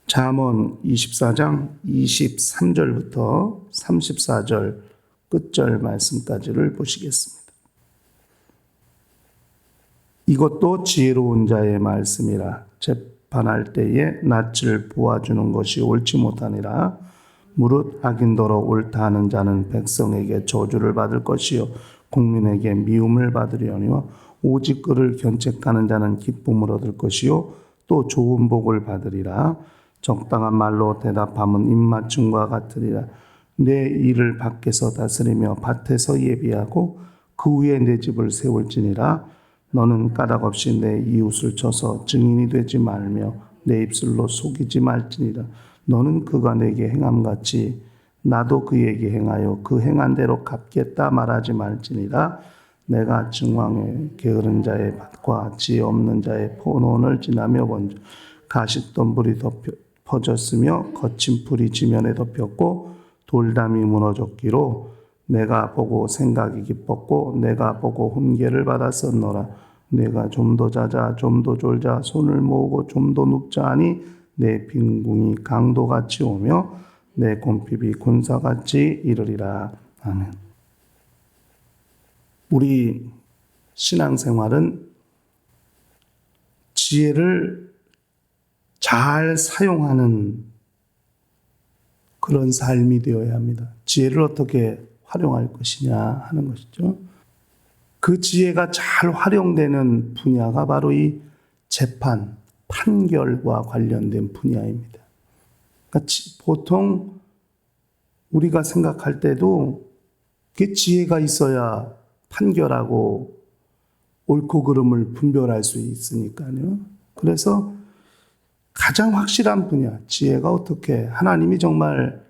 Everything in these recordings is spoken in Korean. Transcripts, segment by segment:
잠언 24장 23절부터 34절 끝절 말씀까지를 보시겠습니다. 이것도 지혜로운 자의 말씀이라. 재판할 때에 낯을 보아주는 것이 옳지 못하니라. 무릇 악인더러 옳다 하는 자는 백성에게 저주를 받을 것이요 국민에게 미움을 받으려니와 오직 그를 견책하는 자는 기쁨을 얻을 것이요 또 좋은 복을 받으리라. 적당한 말로 대답함은 입맞춤과 같으리라. 내 일을 밖에서 다스리며 밭에서 예비하고 그 위에 내 집을 세울지니라. 너는 까닭없이 내 이웃을 쳐서 증인이 되지 말며 내 입술로 속이지 말지니라. 너는 그가 내게 행함같이 나도 그에게 행하여 그 행한 대로 갚겠다 말하지 말지니라. 내가 증왕의 게으른 자의 밭과 지혜 없는 자의 포도원을 지나며 본즉 가시덤불이 퍼졌으며 거친 풀이 지면에 덮였고 돌담이 무너졌기로 내가 보고 생각이 기뻤고 내가 보고 훈계를 받았었노라. 내가 좀 더 자자 좀 더 졸자 손을 모으고 좀 더 눕자 하니 내 빈궁이 강도같이 오며 내 곰핍이 군사같이 이르리라. 아멘. 우리 신앙생활은 지혜를 잘 사용하는 그런 삶이 되어야 합니다. 지혜를 어떻게 활용할 것이냐 하는 것이죠. 그 지혜가 잘 활용되는 분야가 바로 이 재판, 판결과 관련된 분야입니다. 그러니까 보통 우리가 생각할 때도 그 지혜가 있어야 판결하고 옳고 그름을 분별할 수 있으니까요. 그래서 가장 확실한 분야, 지혜가 어떻게 하나님이 정말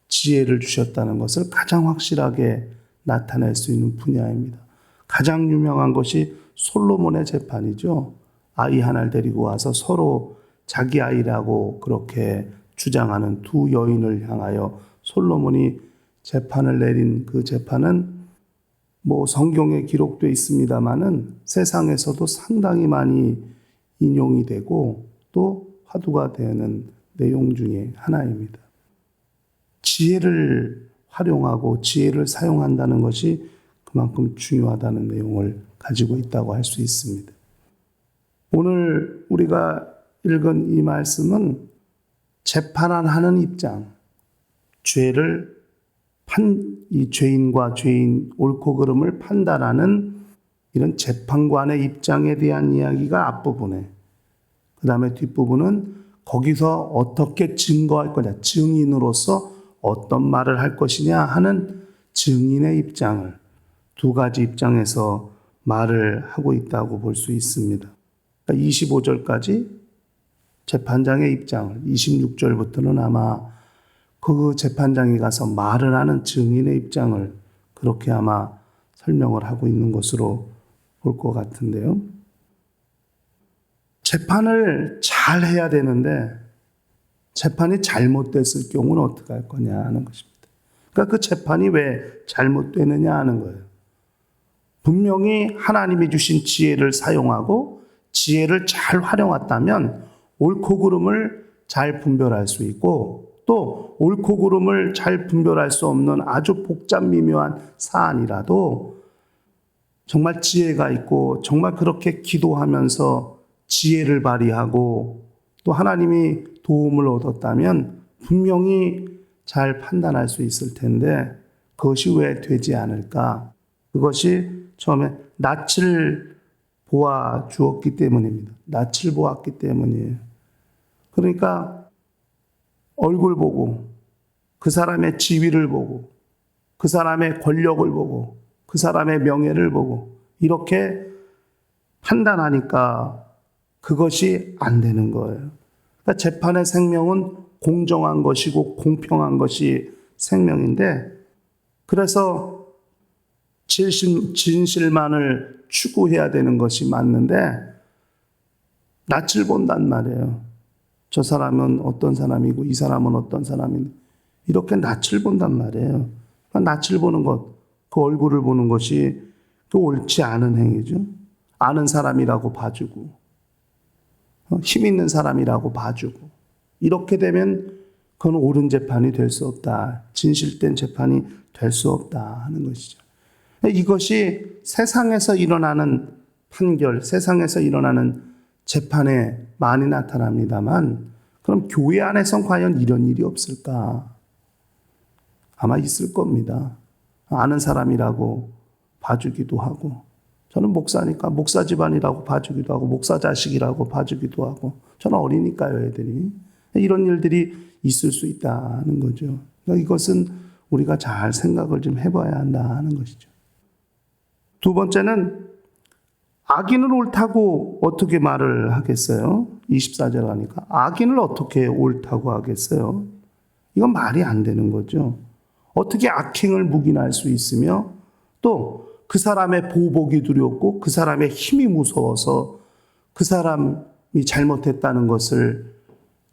지혜를 주셨다는 것을 가장 확실하게 나타낼 수 있는 분야입니다. 가장 유명한 것이 솔로몬의 재판이죠. 아이 하나를 데리고 와서 서로 자기 아이라고 그렇게 주장하는 두 여인을 향하여 솔로몬이 재판을 내린 그 재판은 성경에 기록되어 있습니다마는 세상에서도 상당히 많이 인용이 되고 또 화두가 되는 내용 중에 하나입니다. 지혜를 활용하고 지혜를 사용한다는 것이 그만큼 중요하다는 내용을 가지고 있다고 할 수 있습니다. 오늘 우리가 읽은 이 말씀은 재판하는 입장, 이 죄인과 죄인 옳고 그름을 판단하는 이런 재판관의 입장에 대한 이야기가 앞부분에, 그 다음에 뒷부분은 거기서 어떻게 증거할 거냐, 증인으로서 어떤 말을 할 것이냐 하는 증인의 입장을 두 가지 입장에서 말을 하고 있다고 볼 수 있습니다. 25절까지 재판장의 입장을, 26절부터는 아마 그 재판장이 가서 말을 하는 증인의 입장을 그렇게 아마 설명을 하고 있는 것으로 볼 것 같은데요. 재판을 잘 해야 되는데 재판이 잘못됐을 경우는 어떻게 할 거냐 하는 것입니다. 그러니까 그 재판이 왜 잘못되느냐 하는 거예요. 분명히 하나님이 주신 지혜를 사용하고 지혜를 잘 활용했다면 옳고 그름을 잘 분별할 수 있고 또 옳고 그름을 잘 분별할 수 없는 아주 복잡 미묘한 사안이라도 정말 지혜가 있고 정말 그렇게 기도하면서 지혜를 발휘하고 또 하나님이 도움을 얻었다면 분명히 잘 판단할 수 있을 텐데 그것이 왜 되지 않을까? 그것이 처음에 낯을 보아 주었기 때문입니다. 낯을 보았기 때문이에요. 그러니까 얼굴 보고 그 사람의 지위를 보고 그 사람의 권력을 보고 그 사람의 명예를 보고 이렇게 판단하니까 그것이 안 되는 거예요. 그러니까 재판의 생명은 공정한 것이고 공평한 것이 생명인데 그래서 진실만을 추구해야 되는 것이 맞는데 낯을 본단 말이에요. 저 사람은 어떤 사람이고 이 사람은 어떤 사람인데 이렇게 낯을 본단 말이에요. 그러니까 낯을 보는 것, 그 얼굴을 보는 것이 그 옳지 않은 행위죠. 아는 사람이라고 봐주고 힘 있는 사람이라고 봐주고 이렇게 되면 그건 옳은 재판이 될 수 없다. 진실된 재판이 될 수 없다 하는 것이죠. 이것이 세상에서 일어나는 판결, 세상에서 일어나는 재판에 많이 나타납니다만, 그럼 교회 안에선 과연 이런 일이 없을까? 아마 있을 겁니다. 아는 사람이라고 봐주기도 하고, 저는 목사니까 목사 집안이라고 봐주기도 하고, 목사 자식이라고 봐주기도 하고, 저는 어리니까요, 애들이. 이런 일들이 있을 수 있다는 거죠. 그러니까 이것은 우리가 잘 생각을 좀 해봐야 한다는 것이죠. 두 번째는 악인을 옳다고 어떻게 말을 하겠어요? 24절 하니까 악인을 어떻게 옳다고 하겠어요? 이건 말이 안 되는 거죠. 어떻게 악행을 묵인할 수 있으며 또 그 사람의 보복이 두렵고 그 사람의 힘이 무서워서 그 사람이 잘못했다는 것을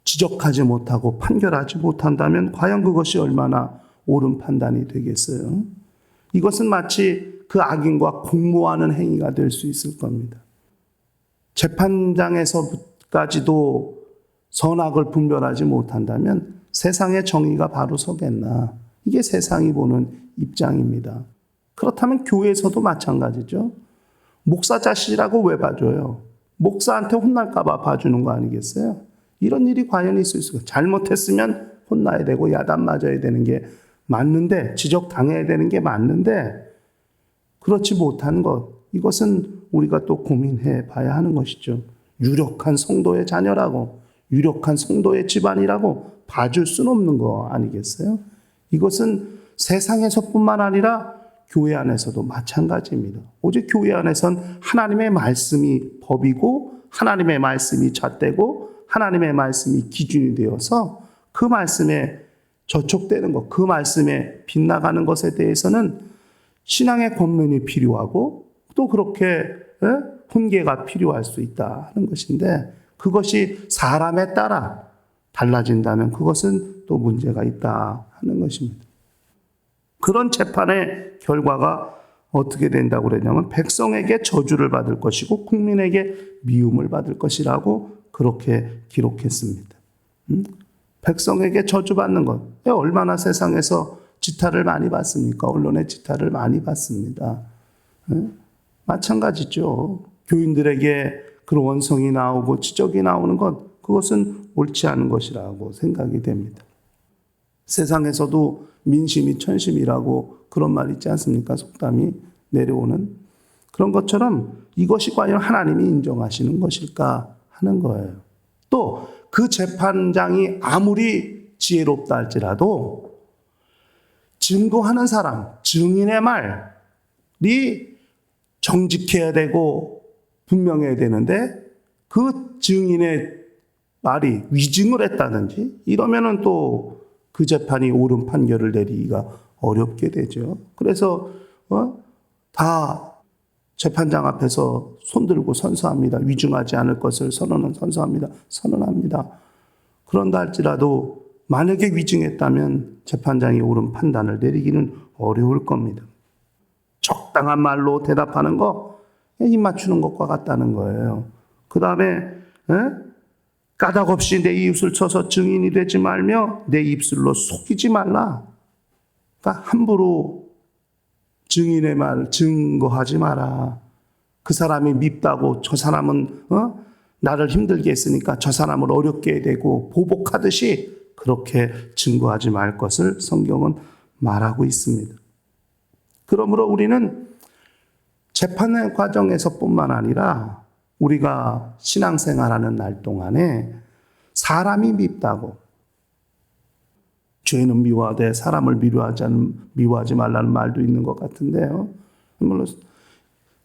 지적하지 못하고 판결하지 못한다면 과연 그것이 얼마나 옳은 판단이 되겠어요? 이것은 마치 그 악인과 공모하는 행위가 될 수 있을 겁니다. 재판장에서까지도 선악을 분별하지 못한다면 세상의 정의가 바로 서겠나? 이게 세상이 보는 입장입니다. 그렇다면 교회에서도 마찬가지죠. 목사 자식이라고 왜 봐줘요? 목사한테 혼날까 봐 봐주는 거 아니겠어요? 이런 일이 과연 있을 수가. 잘못했으면 혼나야 되고 야단 맞아야 되는 게 맞는데, 지적당해야 되는 게 맞는데 그렇지 못한 것, 이것은 우리가 또 고민해 봐야 하는 것이죠. 유력한 성도의 자녀라고, 유력한 성도의 집안이라고 봐줄 수는 없는 거 아니겠어요? 이것은 세상에서뿐만 아니라 교회 안에서도 마찬가지입니다. 오직 교회 안에선 하나님의 말씀이 법이고 하나님의 말씀이 잣대고 하나님의 말씀이 기준이 되어서 그 말씀에 저촉되는 것, 그 말씀에 빗나가는 것에 대해서는 신앙의 권면이 필요하고 또 그렇게 훈계가 필요할 수 있다 하는 것인데, 그것이 사람에 따라 달라진다면 그것은 또 문제가 있다 하는 것입니다. 그런 재판의 결과가 어떻게 된다고 그랬냐면 백성에게 저주를 받을 것이고 국민에게 미움을 받을 것이라고 그렇게 기록했습니다. 백성에게 저주받는 것, 얼마나 세상에서 지탄을 많이 받습니까? 언론의 지탄을 많이 받습니다. 마찬가지죠. 교인들에게 그런 원성이 나오고 지적이 나오는 것, 그것은 옳지 않은 것이라고 생각이 됩니다. 세상에서도 민심이 천심이라고 그런 말 있지 않습니까? 속담이 내려오는 그런 것처럼 이것이 과연 하나님이 인정하시는 것일까 하는 거예요. 또 그 재판장이 아무리 지혜롭다 할지라도 증거하는 사람, 증인의 말이 정직해야 되고 분명해야 되는데 그 증인의 말이 위증을 했다든지 이러면은 또 그 재판이 옳은 판결을 내리기가 어렵게 되죠. 그래서 다 재판장 앞에서 손들고 선서합니다. 위증하지 않을 것을 선언합니다. 그런다 할지라도 만약에 위증했다면 재판장이 옳은 판단을 내리기는 어려울 겁니다. 적당한 말로 대답하는 거, 입 맞추는 것과 같다는 거예요. 그 다음에 까닭 없이 내 이웃을 쳐서 증인이 되지 말며 내 입술로 속이지 말라. 그러니까 함부로 증인의 말 증거하지 마라. 그 사람이 밉다고 저 사람은 나를 힘들게 했으니까 저 사람을 어렵게 되고 보복하듯이 그렇게 증거하지 말 것을 성경은 말하고 있습니다. 그러므로 우리는 재판의 과정에서뿐만 아니라 우리가 신앙생활하는 날 동안에 사람이 밉다고, 죄는 미워하되 사람을 미워하지 말라는 말도 있는 것 같은데요. 물론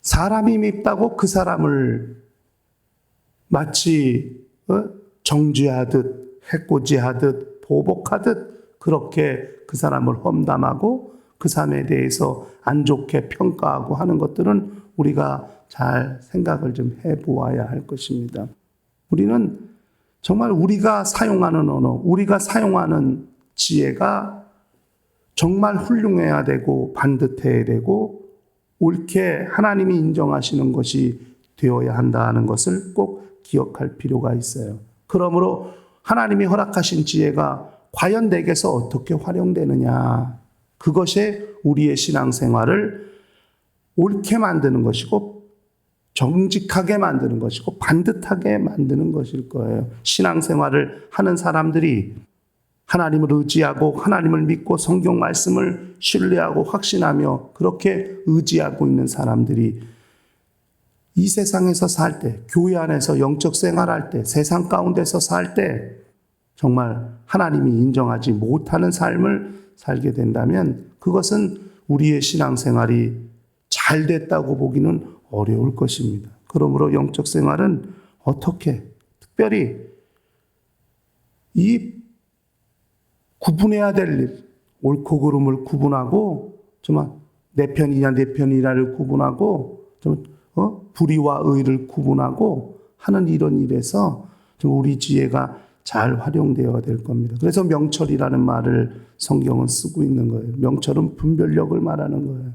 사람이 밉다고 그 사람을 마치 정죄하듯 해코지하듯 보복하듯 그렇게 그 사람을 험담하고 그 사람에 대해서 안 좋게 평가하고 하는 것들은 우리가 잘 생각을 좀 해보아야 할 것입니다. 우리는 정말 우리가 사용하는 언어, 우리가 사용하는 지혜가 정말 훌륭해야 되고 반듯해야 되고 옳게 하나님이 인정하시는 것이 되어야 한다는 것을 꼭 기억할 필요가 있어요. 그러므로 하나님이 허락하신 지혜가 과연 내게서 어떻게 활용되느냐. 그것이 우리의 신앙생활을 옳게 만드는 것이고 정직하게 만드는 것이고 반듯하게 만드는 것일 거예요. 신앙생활을 하는 사람들이 하나님을 의지하고 하나님을 믿고 성경 말씀을 신뢰하고 확신하며 그렇게 의지하고 있는 사람들이 이 세상에서 살 때, 교회 안에서 영적 생활할 때, 세상 가운데서 살 때 정말 하나님이 인정하지 못하는 삶을 살게 된다면 그것은 우리의 신앙생활이 잘 됐다고 보기는 어려울 것입니다. 그러므로 영적 생활은 어떻게 특별히 이 구분해야 될 일, 옳고 그름을 구분하고 정말 내 편이냐 내 편이냐를 구분하고 불의와 의를 구분하고 하는 이런 일에서 우리 지혜가 잘 활용되어야 될 겁니다. 그래서 명철이라는 말을 성경은 쓰고 있는 거예요. 명철은 분별력을 말하는 거예요.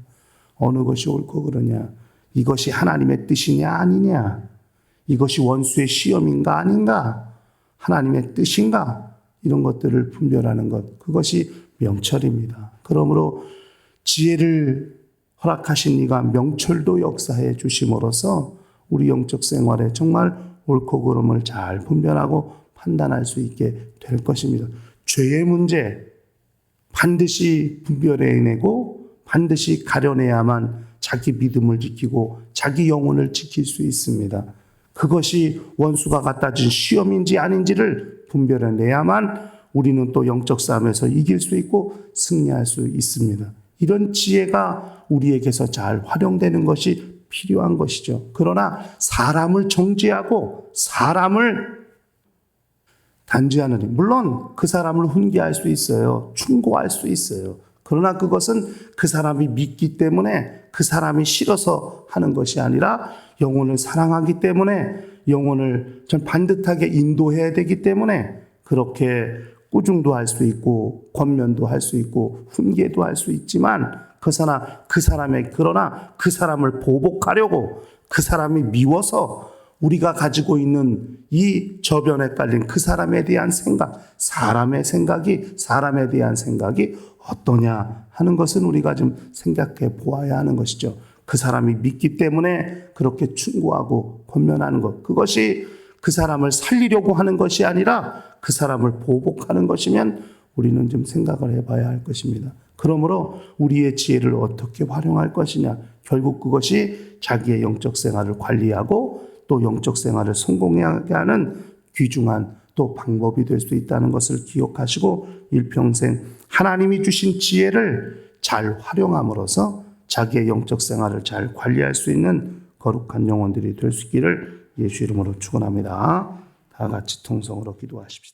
어느 것이 옳고 그러냐, 이것이 하나님의 뜻이냐 아니냐, 이것이 원수의 시험인가 아닌가, 하나님의 뜻인가, 이런 것들을 분별하는 것, 그것이 명철입니다. 그러므로 지혜를 허락하신 이가 명철도 역사해 주심으로써 우리 영적 생활에 정말 옳고 그름을 잘 분별하고 판단할 수 있게 될 것입니다. 죄의 문제 반드시 분별해내고 반드시 가려내야만 자기 믿음을 지키고 자기 영혼을 지킬 수 있습니다. 그것이 원수가 갖다 준 시험인지 아닌지를 분별해내야만 우리는 또 영적 싸움에서 이길 수 있고 승리할 수 있습니다. 이런 지혜가 우리에게서 잘 활용되는 것이 필요한 것이죠. 그러나 사람을 정죄하고 사람을 단죄하는 일, 물론 그 사람을 훈계할 수 있어요. 충고할 수 있어요. 그러나 그것은 그 사람이 믿기 때문에 그 사람이 싫어서 하는 것이 아니라 영혼을 사랑하기 때문에 영혼을 전 반듯하게 인도해야 되기 때문에 그렇게 꾸중도 할 수 있고 권면도 할 수 있고 훈계도 할 수 있지만 그러나 그 사람을 보복하려고 그 사람이 미워서 우리가 가지고 있는 이 저변에 깔린 그 사람에 대한 생각, 사람에 대한 생각이 어떠냐 하는 것은 우리가 좀 생각해 보아야 하는 것이죠. 그 사람이 믿기 때문에 그렇게 충고하고 권면하는 것, 그것이 그 사람을 살리려고 하는 것이 아니라 그 사람을 보복하는 것이면 우리는 좀 생각을 해봐야 할 것입니다. 그러므로 우리의 지혜를 어떻게 활용할 것이냐, 결국 그것이 자기의 영적 생활을 관리하고 또 영적 생활을 성공하게 하는 귀중한 또 방법이 될 수 있다는 것을 기억하시고 일평생 하나님이 주신 지혜를 잘 활용함으로써 자기의 영적 생활을 잘 관리할 수 있는 거룩한 영혼들이 될 수 있기를 예수 이름으로 축원합니다. 다 같이 통성으로 기도하십시다.